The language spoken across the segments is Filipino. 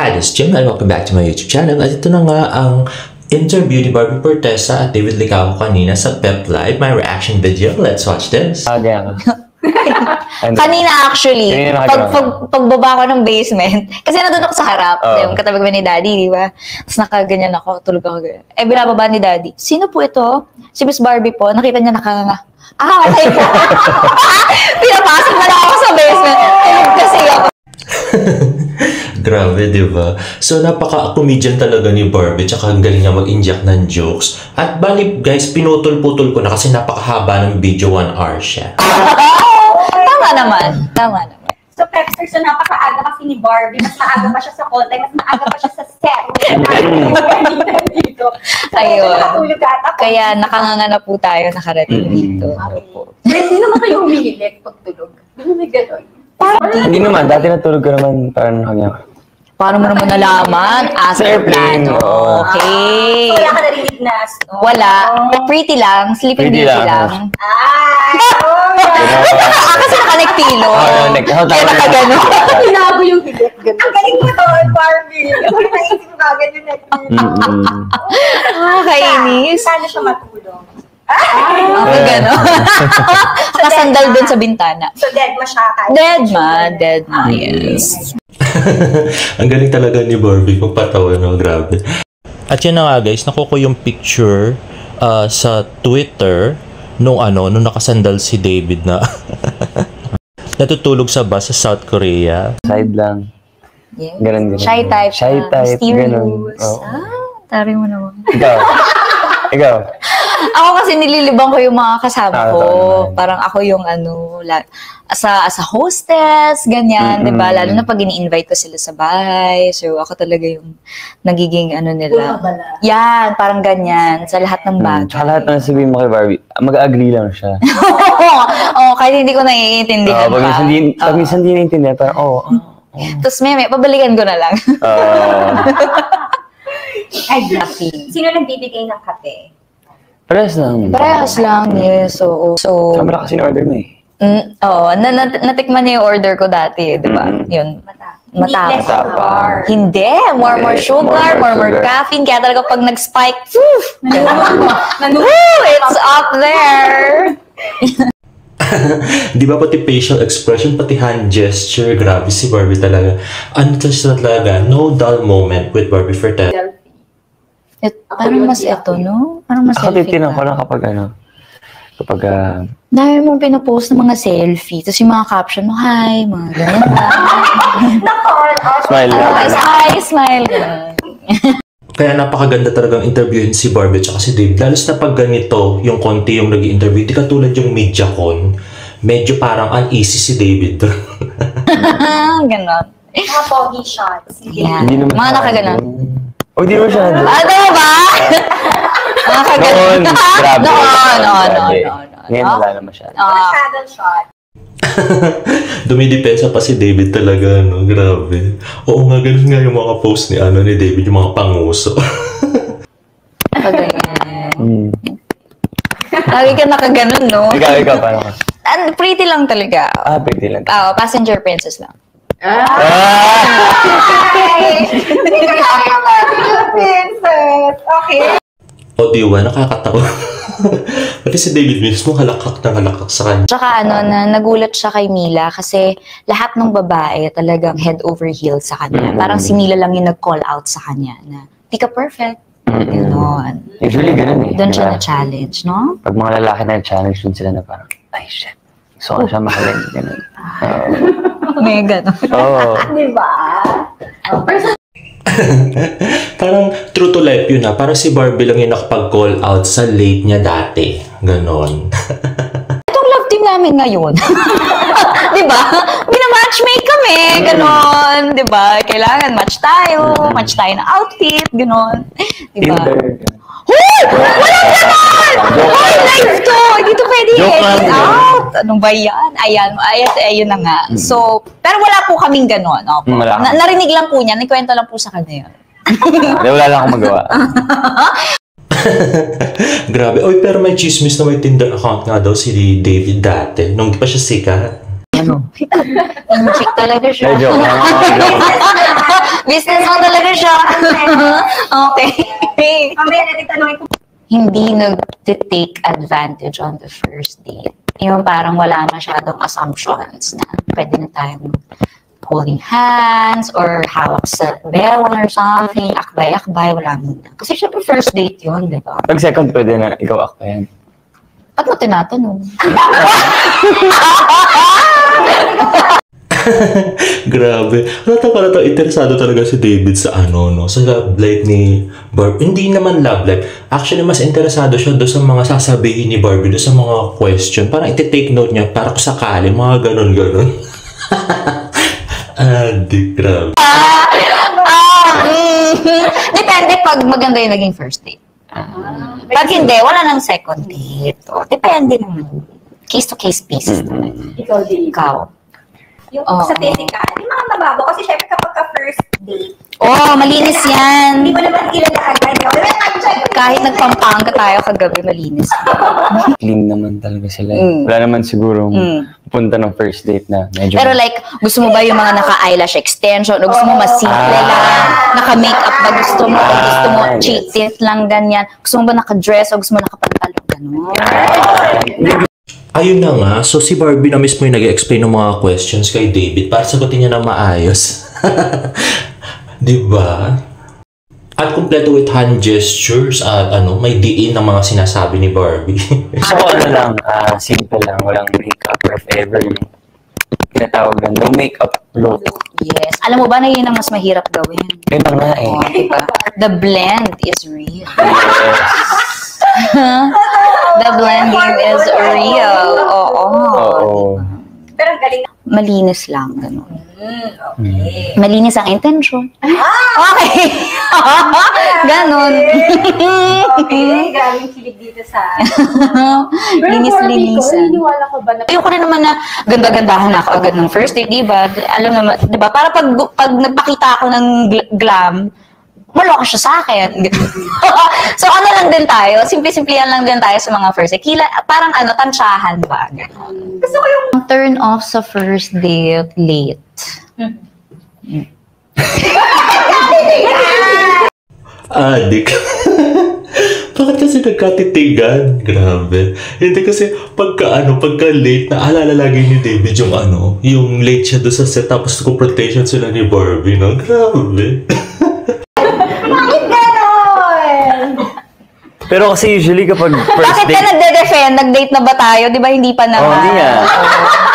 Hi, this is Jim and welcome back to my YouTube channel. At ito na nga ang interview ni Barbie Fortesa at David Licao kanina sa Pep Live, my reaction video. Let's watch this. Kanina actually, pagbaba ko ng basement, kasi nandun ako sa harap, yung katabi ko ni Daddy, di ba? Tapos nakaganyan ako, tulog ako ganyan. Eh, binababa ni Daddy, sino po ito? Si Miss Barbie po, nakita niya nakanganga. Ah, okay po. Pinapasok na lang ako sa basement. Tulog kasi ako. Grabe, di ba? So, napaka-comedian talaga ni Barbie, tsaka ang galing niya mag-inject ng jokes. At bali, guys, pinutol-putol ko na kasi napakahaba ng video, 1 hour siya. Tama naman. So, Pepster, so napakaaga kasi ni Barbie. Mas maaga pa siya sa contact, mas maaga pa siya sa set. Ayun. Kaya nakanganga na po tayo, nakarating dito. Hindi naman kayo humihilit pagtulog. Hindi naman gano'n. Hindi naman, dati natulog ko naman parang nakanganga. Paano mo naman nalaman? As airplane. Okay. So, wala ka narinig na snow? Wala. Pretty lang. Sleeping beauty lang. Ay! Kasi naka-neck-pillow. Kaya nakagano. Hinago yung hilit. Ang galing mo to, Barbie. Kung naisip ko kagad yung neck-pillow. Kainis. Sana siya matulog. Okay, gano'n. Nakasandal dun sa bintana. So, dead ma siya. Dead ma, yes. Ang galing talaga ni Barbie kung patawa, no? Grabe. At yan na nga, guys, nakuha yung picture sa Twitter nung nakasandal si David na natutulog sa bus sa South Korea. Side lang. Yes. Ganun. Shy type. Ganun. Tari mo naman. Ikaw. Ako kasi nililibang ko yung mga kasama ko. Parang ako yung as a hostess, ganyan, di ba? Lalo na pag ini-invite ko sila sa bahay. So, ako talaga yung nagiging nila. Yan, parang ganyan. Sa lahat ng bagay. Tsaka lahat na sabihin mo kay Barbie, mag-agree lang siya. Kahit hindi ko naiintindihan Pag minsan hindi naiintindihan, parang, Tapos may pabalikan ko na lang. Ay, lucky. Sino nagbibigay ng kape? Parehas lang. Yes. So, Kamara kasi na-order mo eh. natikman niya yung order ko dati, di ba? Yun. Matapang. Hindi. More sugar, more caffeine. Kaya talaga pag nag-spike, it's up there. Di ba pati facial expression, pati hand gesture, grabe si Barbie talaga. Talaga, no dull moment with Barbie Fortesa. Parang mas ito, no? Parang mas selfie Ako ko lang kapag dahil mong pinopost ng mga selfie, tapos yung mga caption mo, hi, mga ganyan. Smile lang. Hi, smile. Kaya napakaganda talagang interviewin si Barbie at si Dave. Lalo na pag ganito, yung konti yung nag-i-interview, di katulad yung MediaCon, medyo parang uneasy si David. Ganon. Mga pogi shots. Yan. Mga nakaganon. Di mo siya. Ano ba? Noon, grabe. No. Ngayon wala naman siya. Shadow shot. Dumidepensa pa si David talaga, no? Grabe. Oo nga, ganun nga yung mga post ni David, yung mga panguso. Lagi ka nakaganon, no? Ikaw, paano ka? Pretty lang talaga. Pretty lang. Passenger princess lang. Hindi ka kaya princess. Okay. O diwa, nakakatawa. Pati si David mismo halakak sa kanya. Tsaka nagulat siya kay Mila kasi lahat ng babae talagang head over heels sa kanya. Parang si Mila lang yung nag-call out sa kanya na, di ka perfect. Ganon. Usually ganun eh. Doon siya na-challenge, no? Pag mga lalaki na-challenge, doon sila na parang, ay shit. So, siya mahalin. Ganun. May ganon. Diba? Parang true to life yun ha. Parang si Barbie lang yung nakapag-call out sa late niya dati. Ganon. Itong love team namin ngayon. Diba? Bina-matchmake kami. Ganon. Diba? Kailangan match tayo ng outfit. Ganon. Diba? Hoy! Walang ganon! Hoy! Live to! Hindi to pwede edit out. Anong ba yan? Ayun na nga. So, pero wala po kaming ganon. Narinig lang po niya. Nagkwento lang po sa kanya yun. Wala lang akong magawa. Grabe. Oy, pero may chismis na may Tinder account nga daw si David dati. Nung di pa siya sikat. Chick talaga siya. Joke. Businessman talaga siya. Okay. Mamaya natin tanongin ko. Hindi nag-take advantage on the first date. Yung parang wala masyadong assumptions na pwede na tayong holding hands or hawak sa bell or something, akbay-akbay, wala muna. Kasi syempre first date yun, di ba? Pag second, pwede na ikaw ako yan. Ba't mo tinatanong? Grabe. Pala to, interesado talaga si David sa ano, no? Sa love life ni Barbie. Hindi naman love life. Actually, mas interesado siya doon sa mga sasabihin ni Barbie, doon sa mga question. Parang iti-take note niya, para kung sakali, mga ganon-ganon. Di, grabe. Depende pag maganda yung naging first date. Pag hindi, wala nang second date. O, depende naman. Case-to-case basis naman. Ikaw din. Ikaw. Yung Oo. sa physical, yung mga mababaw. Kasi syempre kapag ka-first date, Oh, malinis yan. hindi mo naman kilala agad. Kahit nagpampanga tayo kagabi, malinis. Clean naman talaga sila. Mm. Wala naman sigurong punta ng first date na medyo... Pero like, gusto mo ba yung mga naka-eyelash extension? O gusto mo mas simple lang? Naka-makeup ba gusto mo? O gusto mo cheap tint lang ganyan? Gusto mo ba naka-dress o gusto mo naka-pantalon? Ganun. Ayun na nga. So, si Barbie na mismo yung nag-explain ng mga questions kay David para sagutin niya na maayos. Diba? At kumpleto with hand gestures at ano, may diin ng mga sinasabi ni Barbie. Gusto ko ano lang, simple lang, walang makeup or if ever yung tinatawag lang, no makeup look. Yes. Alam mo ba na yun ang mas mahirap gawin? Yun na nga eh. Oh, diba? The blend is real. Yes. The blending is real. Oo. Oo. Pero ang galing. Malinis lang. Ganun. Okay. Malinis ang intention. Okay. Ganun. Okay. Galing kilig dito sa... Linis-linisan. Naniniwala ko ba na... Ayoko na naman na ganda-gandahan ako agad ng first date, diba? Alam naman, diba? Para pag nagpakita ako ng glam, maloko siya sa akin. So, ano lang din tayo? Simple-simplihan lang din tayo sa mga first date. Parang ano, tansyahan ba? Gusto ko yung... Turn off sa first date late. Adik. Bakit kasi nagkatitigan? Grabe. Hindi kasi pagka late, naalala lagi ni David yung yung late siya doon sa set tapos confrontation sila ni Barbie, no? Grabe. Bakit ganon? Pero kasi usually kapag first Bakit ka date... nagde-defend? Nag-date na ba tayo? Di ba hindi pa naman? Oh, hindi nga.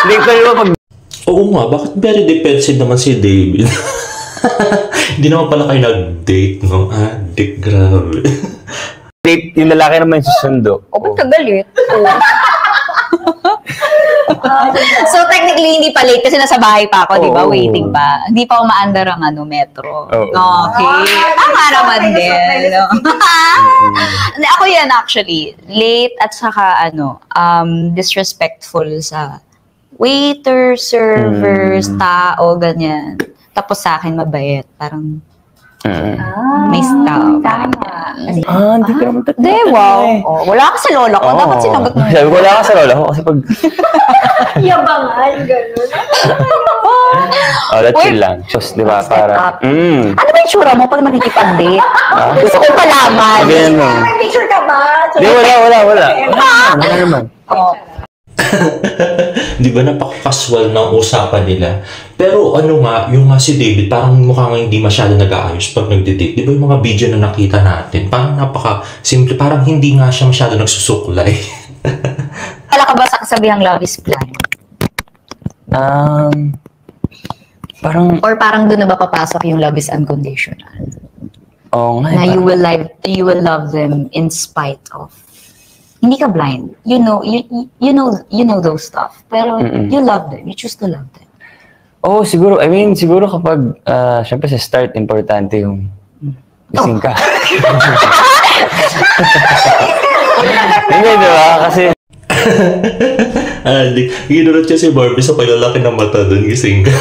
Hindi ko naman pag... Oo nga, bakit very defensive naman si David? Hindi naman pala kayo nag-date, no? Adik, grabe. Date, yung lalaki naman susundo. O, ba't ka galit? So, technically, hindi pa late kasi nasa bahay pa ako, di ba? Oo. Waiting pa. Hindi pa umaandar ang metro. Oo. Okay. Tama naman din. No? Hindi, ako yan actually. Late at saka disrespectful sa waiter, servers, tao, ganyan. Tapos sa akin, mabait. Parang may style. Hindi ka naman tatlo. Di, wow. Oh, wala ka sa lola ko. Dapat sinagot mo. Sabi ko, wala ka sa lola ko kasi pag... Yabangan, ganon. Let's chill lang. Just, di ba, para... Ano ba yung tsura mo pag nakikipag-date? Gusto ko palaman. Ganyan mo. May picture ka ba? Di, wala. Wala naman. Oh. Di ba napaka-casual ng usapan nila? Pero yung si David, parang mukhang hindi masyado nag-aayos pag nagde-date. Di ba yung mga video na nakita natin? Parang napaka-simple, parang hindi nga siya masyado nagsusuklay. Wala ka ba sa kasabihang love is blind? Parang... Or parang doon na ba papasok yung love is unconditional? Oo nga. Na you will love them in spite of. Hindi ka blind. You know those stuff. Pero you love them. You choose to love them. Oo, siguro. Siguro kapag, syempre sa start, importante yung gising ka. Hindi, di ba? Kasi... Ginurot siya si Barbie sa paglalaki ng mata doon, gising ka.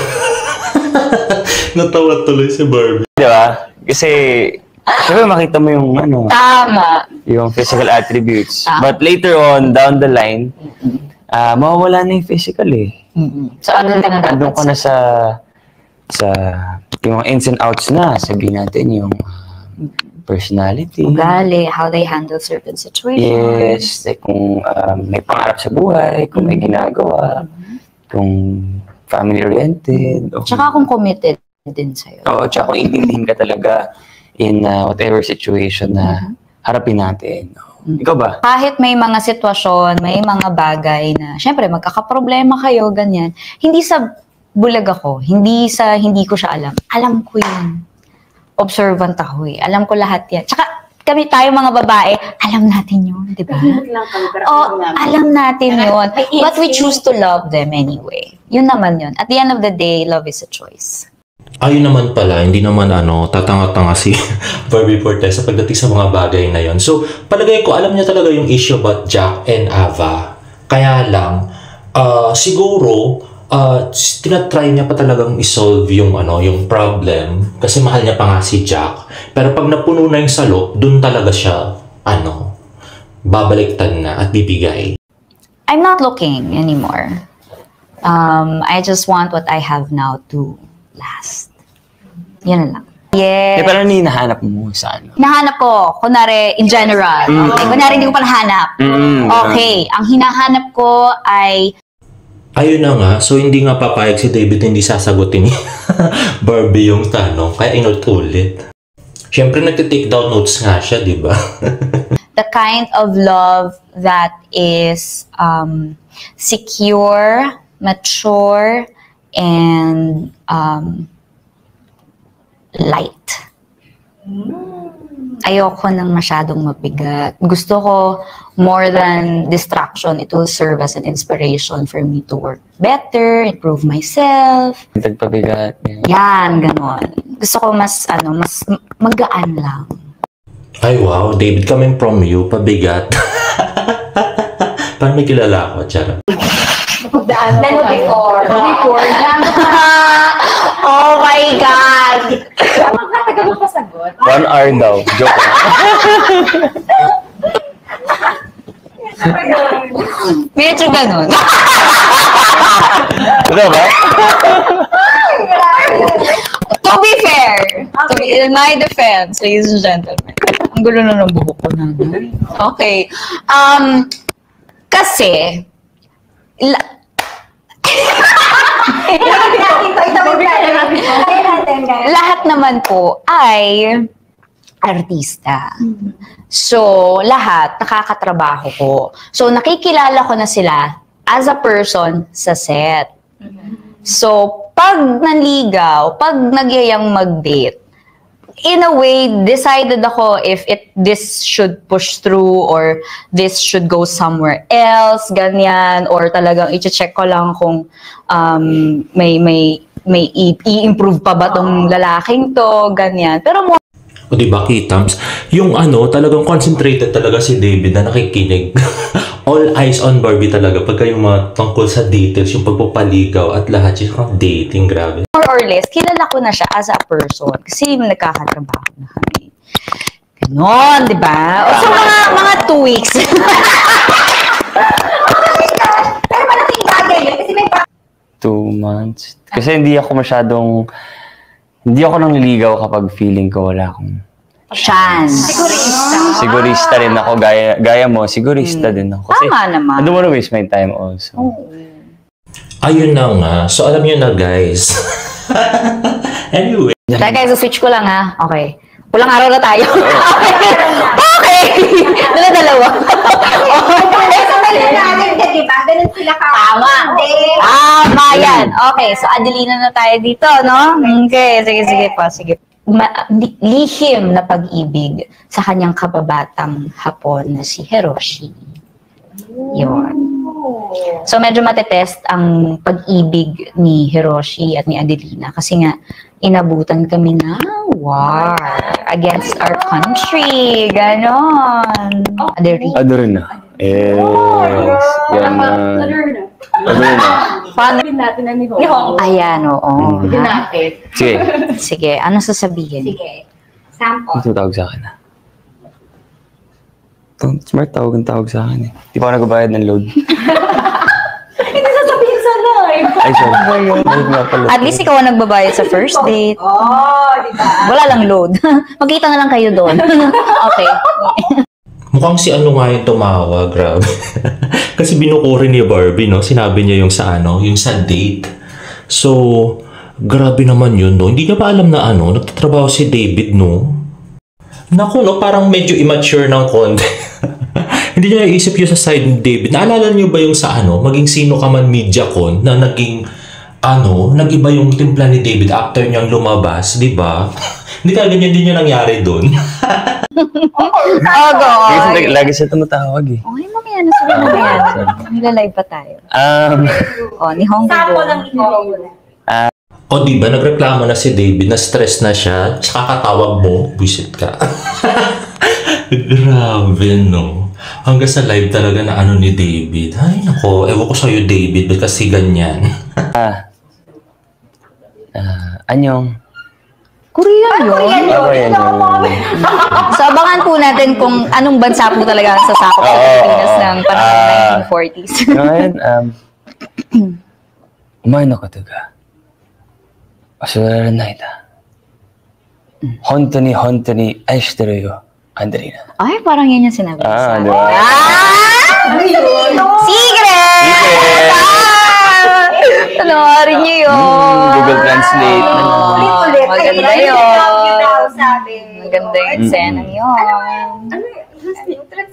Natawa tuloy si Barbie. Di ba? Kasi... Siyempre makita mo yung Tama. yung physical attributes. Tama. But later on, down the line, mawawala na yung physical eh. So, ano na Andun ka na sa sa yung mga ins and outs na, sabihin natin yung personality. Ugali, how they handle certain situations. Yes, like kung may pangarap sa buhay, kung may ginagawa, kung family-oriented. Tsaka kung committed din sa'yo. Oo, tsaka kung intindihin ka talaga in whatever situation na harapin natin. Ikaw ba? Kahit may mga sitwasyon, may mga bagay na, syempre, magkakaproblema kayo, ganyan. Hindi sa bulag ako, hindi ko siya alam. Alam ko yun. Observant ako eh. Alam ko lahat yan. Tsaka, kami tayo mga babae, alam natin yun, di ba? Alam natin yun. But we choose to love them anyway. Yun naman yun. At the end of the day, love is a choice. Ayun naman pala, hindi naman tatanga-tanga si Barbie Fortesa pagdating sa mga bagay na yon. So, palagay ko, alam niya talaga yung issue about Jack and Ava. Kaya lang, siguro, tinatry niya pa talagang isolve yung problem kasi mahal niya pa nga si Jack. Pero pag napuno na yung salop, dun talaga siya, babaliktad na at bibigay. I'm not looking anymore. I just want what I have now to last. Yun lang. Yes. Pero ano yung nahanap mo sa ano? Hinahanap ko, kunwari, in general. Okay, kunwari, hindi ko pa nahanap. Okay, ang hinahanap ko ay... Ayun na nga, so hindi nga papayag si David, hindi sasagutin ni Barbie yung tanong, kaya inulit. Siyempre, nagtitake down notes nga siya, di ba? The kind of love that is secure, mature, and light. Ayoko nang masyadong mabigat. Gusto ko, more than distraction, it will serve as an inspiration for me to work better, improve myself. Tagpabigat. Yan, ganon. Gusto ko mas magaan lang. Ay wow, David, coming from you, pabigat. Parang may kilala ako, charot. Before. Oh my God! Magkatagal mo pasagot. 1 hour daw. Joke lang. Medyo ganun. Ano ba? To be fair, in my defense, ladies and gentlemen, ang gulo na ng buhok ko na. Okay. Kasi, lahat naman po ay artista. So, lahat nakakatrabaho ko. So, nakikilala ko na sila as a person sa set. So, pag nanligaw, pag nagyayang mag-date, in a way, decided ako if this should push through or this should go somewhere else, ganyan, or talagang i-check ko lang kung may i-improve pa ba tong lalaking to, ganyan. Pero mo O diba, Kitams? Yung talagang concentrated talaga si David na nakikinig. All eyes on Barbie talaga pagka yung mga tungkol sa details, yung pagpapaligaw at lahat yung dating, grabe. more or less, kilala ko na siya as a person kasi nagkakatrabaho na kami. Ganon, di ba? O sa mga 2 weeks. Pero malaking bagay yun kasi may 2 months. Kasi hindi ako nangliligaw kapag feeling ko wala akong Chance. sigurista rin ako. Gaya mo, sigurista din ako. Kasi Tama naman. I don't wanna waste my time also. Ayun na nga. So, alam nyo na, guys. Anyway. Kaya guys, switch ko lang ha. Okay. Pulang araw na tayo. Okay. Dala-dalawa. diba? Ganun sila ka. Tama. Tama yan. Okay, so Adelina na tayo dito, no? Okay, sige po, sige. Lihim na pag-ibig sa kanyang kababatang Hapon na si Hiroshi. Yun. So medyo matetest ang pag-ibig ni Hiroshi at ni Adelina kasi nga inabutan kami ng war against our country. Ganon. Adelina. Yes. Yan na. Adelina. Paano? natin na ni Hong. Ayan, oo. Sige natin. Sige. Sige, ano sasabihin? Sige. Sample. Ito tawag sa akin na. Smart tawag sa akin eh. Di pa ako nagbabayad ng load. Hindi sasabihin sana eh. Ay, sorry. Ay, nga pala. At least ikaw ang nagbabayad sa first date. Oh, di ba? Wala lang load. Magkita na lang kayo doon. Okay. Mukhang si ano nga yung tumawa, grabe. Kasi binukuri ni Barbie, no? Sinabi niya yung sa ano, yung sa date. So, grabe naman yun, no? Hindi niya pa alam na ano, nagtatrabaho si David, no? Naku, no? Parang medyo immature ng konti. Hindi niya naisip yun sa side ni David. Naalala niyo ba yung sa ano, maging sino ka man MediaCon, na naging, ano, nag-iba yung timpla ni David after niyang lumabas, di ba? Hindi ka ganyan din yung nangyari doon. Oh, God. Kasi lagi siya tumatawag eh. Okay, mamaya na sila mamaya. Nila-live pa tayo. Ni Honggo. Sample lang ito. O di ba nagreklamo na si David, na stress na siya, tsaka katawag mo, visit ka. Grabe, no? Hanggang sa live talaga na ano ni David. Ay, nako, ewan ko sa'yo, David, ba't kasi ganyan? Anyong? Korean yun. Korean yun. So, abangan po natin kung anong bansa po talaga ang sasakop sa Pilipinas ng panahon ng 1940s. Ngayon, umain ako taga. Asura na ita. Honto ni aishiteru yo, Andrina. Ay, parang yan yung sinabi ko sa Di ba? Secret! Panoorin niyo yun. Google Translate. Ulit-ulit. Maganda Ay, yun. love you daw, sabi. Maganda yung eksena yun. Ano,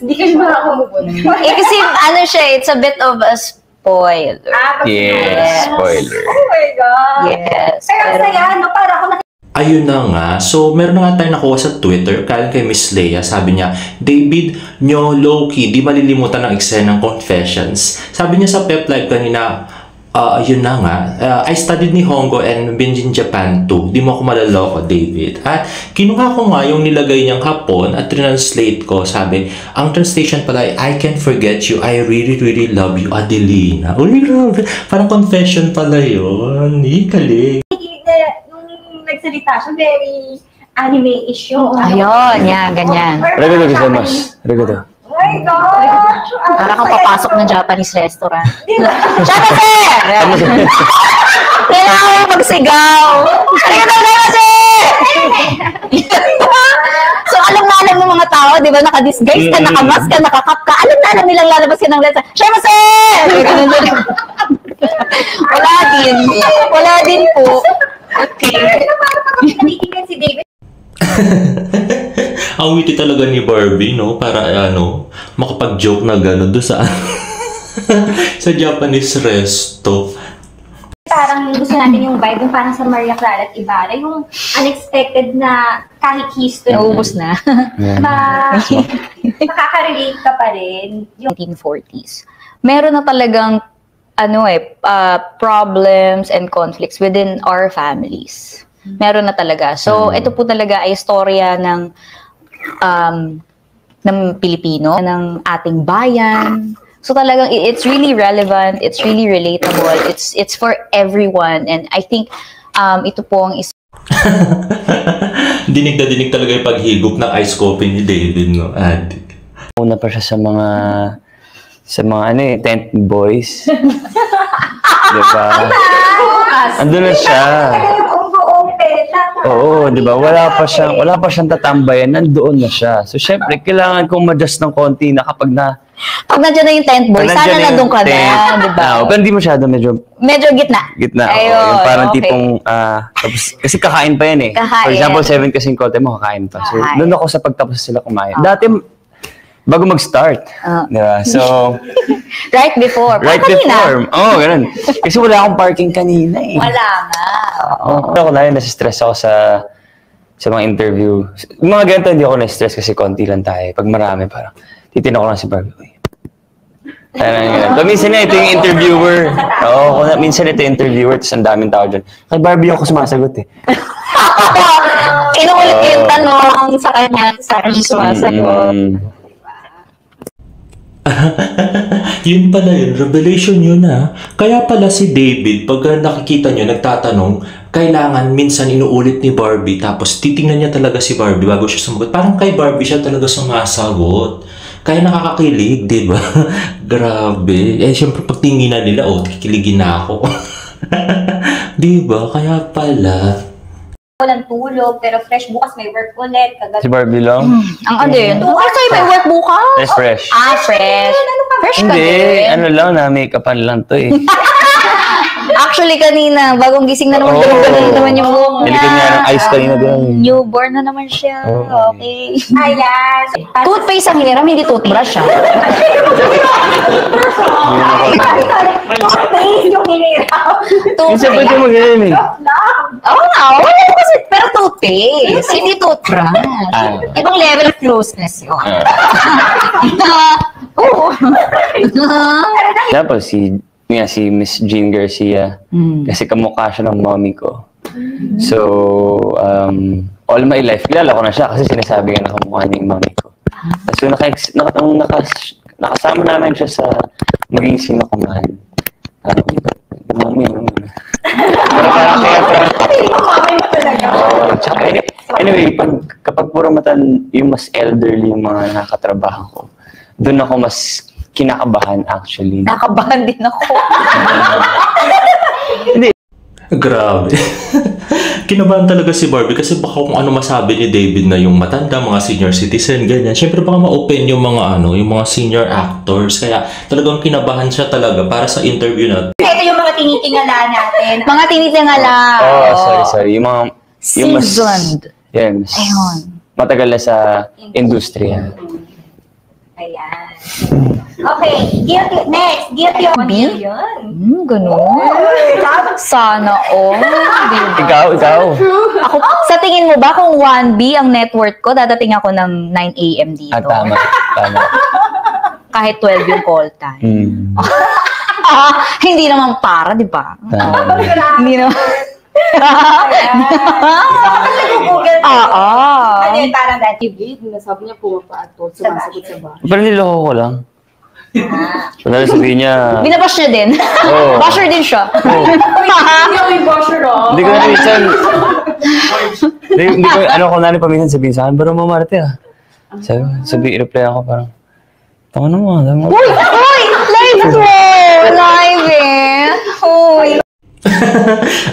hindi ka siya makakamubon. Kasi ano siya, it's a bit of a spoiler. Yes, spoiler. Oh my God. Yes. Pero ang saya, no? Para ako Ayun na nga. So, meron na nga tayo nakuha sa Twitter, kaya kay Miss Leia, sabi niya, David, nyo low-key, di malilimutan ang eksena ng Confessions. Sabi niya sa Pep Live kanina, yun na nga, I studied ni Honggo and been in Japan too. Di mo ako malaloko, David. At kinuha ko nga yung nilagay niyang hapon at translate ko. Sabi, ang translation pala ay, I can't forget you. I really, really love you, Adelina. Uy, grabe. Parang confession pala yun. Ikalig. nung nagsalita siya, very anime-ish yung Ayun, yan, ganyan. Regodo gozaimasu. Regodo. Oh my gosh! Para kang papasok ng Japanese restaurant. Shamase! Kailangan mo magsigaw! Arigatou! So, alam na alam ng mga tao, di ba, naka-disguise ka, naka-mask ka, naka-cap ka, alam na alam nilang lalabas ka ng letter. Shamase! Wala din. Wala din po. Okay. Nanitignan si David. Ang witty talaga ni Barbie, no? Para ano, makapag-joke na gano'n doon sa sa Japanese resto. Parang gusto natin yung vibe, yung parang sa Maria Clara at Ibarra, yung unexpected na kahit history. Naubos na. Makaka-relate ka pa rin. Yung 1940s. Meron na talagang problems and conflicts within our families. Meron na talaga. So, ito po talaga ay istorya ng Pilipino, ng ating bayan. So, talagang it's really relevant, it's really relatable, it's for everyone. And I think ito po ang Dinig na dinig talaga yung paghigop ng ice coffee ni David, no? Adik. Una pa siya sa mga tent boys. Diba? Andun na siya. Oo, di ba? Wala pa siyang tatambayan, nandoon na siya. So, syempre, kailangan kong ma-adjust ng konti na kapag pag nandiyan na yung tent boy, sana na doon ka na, di ba? Pero hindi masyado, medyo gitna. Ayun, yung parang okay. tipong, tapos, kasi kakain pa yan eh. Kakain. For example, 7 kasi yung kote mo, kakain pa. So, Kakain. doon ako sa pagtapos sila kumain. Dati, bago mag-start. Di ba? So, Right before. right before. Oo, ganun. Kasi wala akong parking kanina eh. Wala nga. Ako na yun, nasistress ako sa mga interview. Yung mga ganito, hindi ako na-stress kasi konti lang tayo. Pag marami, parang titignan ko lang si Barbie. Uy. Pero minsan na ito yung interviewer. Oo, minsan ito yung interviewer, tapos ang daming tao dyan. Kay Barbie ako sumasagot eh. Inuulit ko yung tanong sa kanya, sa kanya sumasagot. Yun pala yun, revelation yun ha. Kaya pala si David, pag nakikita nyo, nagtatanong, kailangan minsan inuulit ni Barbie, tapos titingnan niya talaga si Barbie bago siya sumagot. Parang kay Barbie siya talaga sumasagot. Kaya nakakakilig, di ba? Grabe. Eh, syempre pag tinginan nila, kikiligin na ako. Di ba? Kaya pala. Walang tulog, pero fresh bukas may work ulit. Si Barbie lang? Ang ano yun? Sa'yo may work bukas? Fresh. Fresh. Fresh ka Hindi, din. ano lang, na-make-upan lang to eh. Actually, kanina, bagong gising na naman, ganun naman yung buhok niya. Nilikod niya ng ice kanina doon. Newborn na naman siya. Oo. Okay. Ayan. Toothpaste ang hiniram, hindi toothbrush siya. Toothpaste yung hiniraw. Minsan pwede mo ganyan eh. Oo nga, wala kasi, pero toothpaste, hindi toothbrush. Ah. Ibang level of closeness yun. Oo. Tapos si Miss Jean Garcia, kasi kamukha siya ng mommy ko. So, all my life, kilala ko na siya kasi sinasabi nga na kamukha niya yung mommy ko. So, nakasama namin siya sa maging sino ko man. Mommy, anyway, kapag puro matan yung mas elderly yung mga nakakatrabaho ko, doon ako mas kinakabahan actually. Nakabahan din ako. Grabe. Kinabahan talaga si Barbie kasi baka kung ano masabi ni David na yung matanda, mga senior citizen, ganyan. Siyempre baka ma-open yung mga yung mga senior actors. Kaya talagang kinabahan siya talaga para sa interview natin. Ito yung mga tinitingala natin. Mga tinitingala. Sorry. Yung mas, Seasoned. yan, Ayun. matagal na sa industriya. Ayan. Okay, guilty. Next, guilty of B? yun. Ganun. Sana all. Diba? Ikaw. Ako, sa tingin mo ba kung 1B ang net worth ko, dadating ako ng 9 a.m. dito? Tama. Kahit 12 yung call time. Hindi naman para, di ba? Tama. Hindi naman. Google. Ano yun, parang dati. Sabi niya po paatol, sumasagot sa bahay. Pero niloko ko lang. So, sabihin niya, Binabash niya din. Oo. Basher din siya. Hindi ako yung basher, oh. hindi ko na minsan, hindi ko, ko na paminsan sabihin sa akin, pero mamarte ah. I-reply ako parang, tama naman. Uy! Live mo! Live eh! Uy!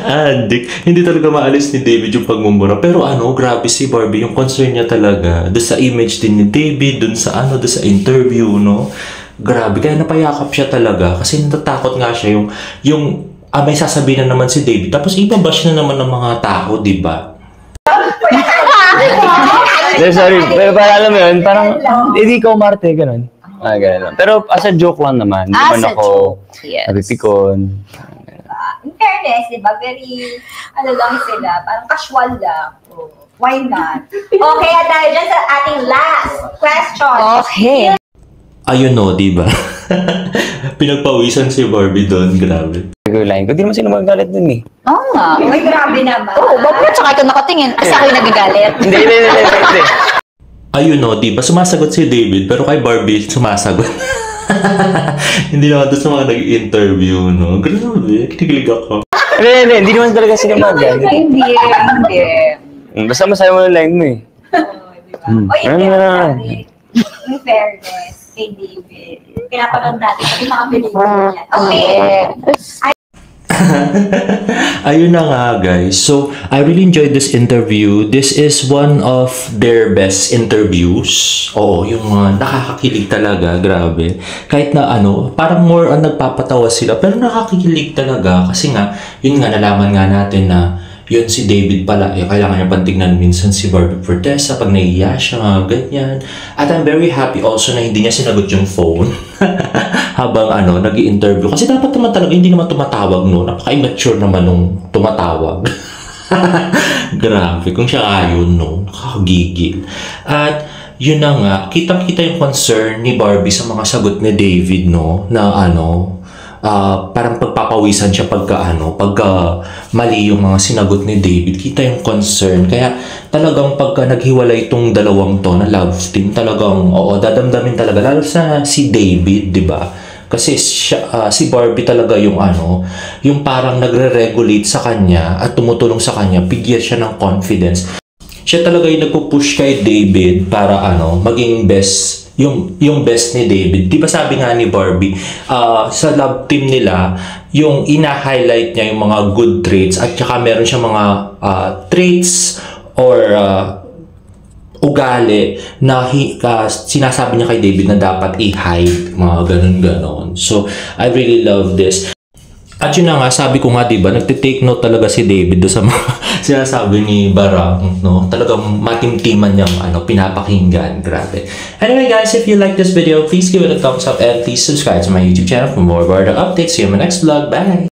Adik. Hindi talaga maalis ni David yung pagmumura. Pero grabe si Barbie, yung concern niya talaga. Doon sa image din ni David, doon sa doon sa interview, no? Grabe. Kaya napayakap siya talaga. Kasi natatakot nga siya yung may sasabihin na naman si David. Tapos ibabash na naman ng mga tao, di ba? Sorry, pero para alam mo yun, parang, hindi ko umarte, ganun. Ganun lang. Pero as a joke lang naman. Di As man a ako joke, yes. napipikon. In fairness, di ba, very, lang sila, parang casual lang. Oh, why not? Okay, at dahil dyan sa ating last question. Okay. Ayun no, di ba? Pinagpawisan si Barbie doon. Grabe. Line ko, di naman sino magagalit dun eh. Oo nga. Ay, grabe naman. Oo, bakit tsaka ikaw nakatingin? Asa kayo nagagalit? Hindi. Ayun no, di ba? Sumasagot si David pero kay Barbie sumasagot. Hindi naman doon sa mga nag-interview, no? Grabe, kinikilig ako. Hindi naman talaga sila magagalit. Hindi. Basta masaya mo yung line mo eh. O, in fairness, kay David, pinapanood natin yung mga pelikula niya. Okay. Ayun na nga guys. So, I really enjoyed this interview. This is one of their best interviews. Oo, yung mga nakakakilig talaga. Grabe. Kahit na parang more on nagpapatawa sila. Pero nakakakilig talaga. Kasi nga, yun nga, nalaman nga natin na yun si David pala, kailangan niya pantignan minsan si Barbie Fortesa pag naiiya siya, ganyan. At I'm very happy also na hindi niya sinagot yung phone habang nag-i-interview. Kasi dapat naman talaga hindi naman tumatawag, no? Napaka-immature naman nung tumatawag. Grabe, kung siya ayun, no? Nakakagigil. At yun na nga, kitang-kita yung concern ni Barbie sa mga sagot ni David, no? Na parang pagpapawisan siya pagka mali yung mga sinagot ni David. Kita yung concern. Kaya talagang pagka naghiwalay itong dalawang to na love team, talagang dadamdamin talaga. Lalo sa si David, di ba? Kasi si Barbie talaga yung yung parang nagre-regulate sa kanya at tumutulong sa kanya, bigyan siya ng confidence. Siya talaga yung nagpo-push kay David para maging best yung best ni David. Di ba sabi nga ni Barbie, sa love team nila, yung ina-highlight niya yung mga good traits at saka meron siya mga traits or ugali na sinasabi niya kay David na dapat i-hide, mga ganun-ganon. So, I really love this. At yun na nga, sabi ko nga, diba, nagtitake note talaga si David do sa mga sinasabi ni Barang, no? Talagang matimtiman niyang pinapakinggan. Grabe. Anyway guys, if you like this video, please give it a thumbs up and please subscribe to my YouTube channel for more Barda updates. See you in my next vlog. Bye!